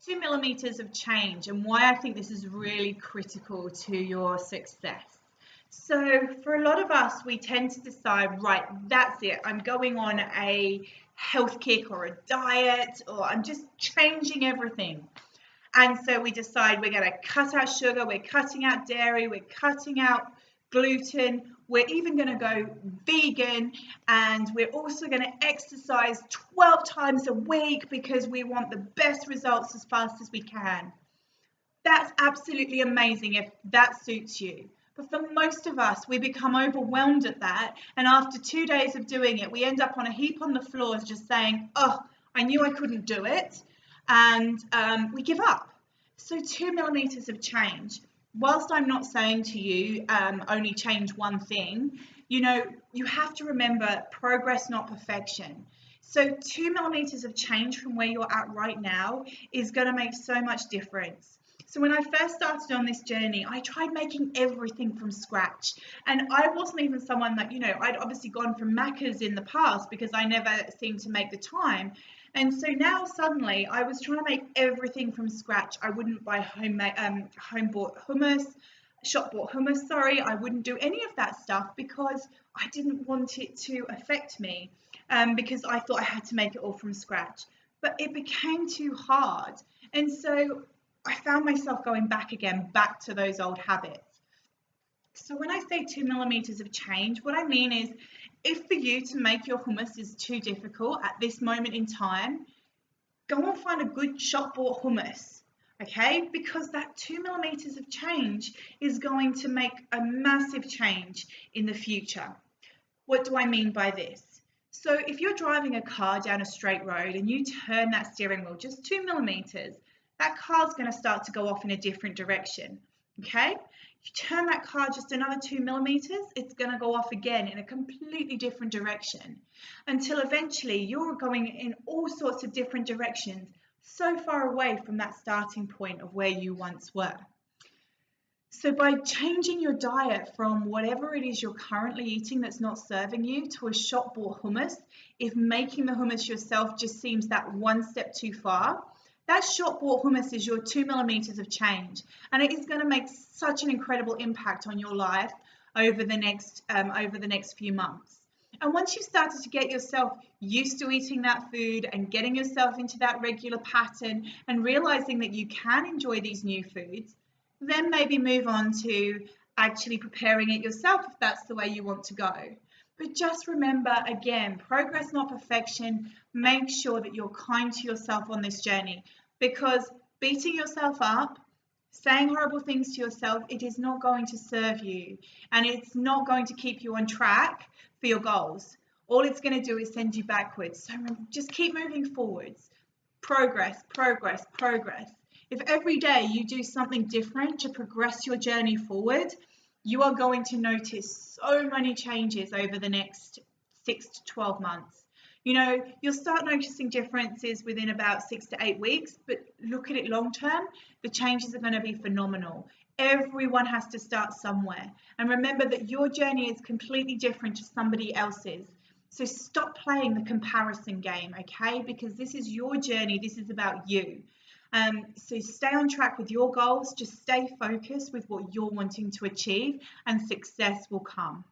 2 millimeters of change and why I think this is really critical to your success. So for a lot of us, we tend to decide, right, that's it. I'm going on a health kick or a diet, or I'm just changing everything. And so we decide we're going to cut out sugar, we're cutting out dairy, we're cutting out gluten, we're even going to go vegan, and we're also going to exercise 12 times a week because we want the best results as fast as we can. That's absolutely amazing if that suits you. But for most of us, we become overwhelmed at that. And after 2 days of doing it, we end up on a heap on the floors just saying, oh, I knew I couldn't do it. And we give up. So 2 millimeters of change. Whilst I'm not saying to you, only change one thing, you have to remember progress, not perfection. So 2 millimeters of change from where you're at right now is going to make so much difference. So when I first started on this journey, I tried making everything from scratch. And I wasn't even someone that, I'd obviously gone from Macca's in the past because I never seemed to make the time. And so now suddenly I was trying to make everything from scratch. I wouldn't buy home-bought hummus, shop-bought hummus, sorry. I wouldn't do any of that stuff because I didn't want it to affect me because I thought I had to make it all from scratch. But it became too hard. And so I found myself going back to those old habits. So when I say 2 millimeters of change, what I mean is if for you to make your hummus is too difficult at this moment in time, go and find a good shop-bought hummus, okay? Because that 2 millimeters of change is going to make a massive change in the future. What do I mean by this? So if you're driving a car down a straight road and you turn that steering wheel just 2 millimeters, that car's going to start to go off in a different direction, okay? You turn that car just another 2 millimeters, it's going to go off again in a completely different direction until eventually you're going in all sorts of different directions, so far away from that starting point of where you once were. So by changing your diet from whatever it is you're currently eating that's not serving you to a shop-bought hummus, if making the hummus yourself just seems that one step too far, that shop-bought hummus is your 2 millimeters of change, and it is going to make such an incredible impact on your life over the next few months. And once you've started to get yourself used to eating that food and getting yourself into that regular pattern and realizing that you can enjoy these new foods, then maybe move on to actually preparing it yourself if that's the way you want to go. But just remember, again, progress, not perfection. Make sure that you're kind to yourself on this journey, because beating yourself up, saying horrible things to yourself, it is not going to serve you, and it's not going to keep you on track for your goals. All it's going to do is send you backwards. So just keep moving forwards. Progress, progress, progress. If every day you do something different to progress your journey forward, you are going to notice so many changes over the next 6 to 12 months. You'll start noticing differences within about 6 to 8 weeks, but look at it long term, the changes are going to be phenomenal. Everyone has to start somewhere. And remember that your journey is completely different to somebody else's. So stop playing the comparison game, okay? Because this is your journey, this is about you. So stay on track with your goals, just stay focused with what you're wanting to achieve, and success will come.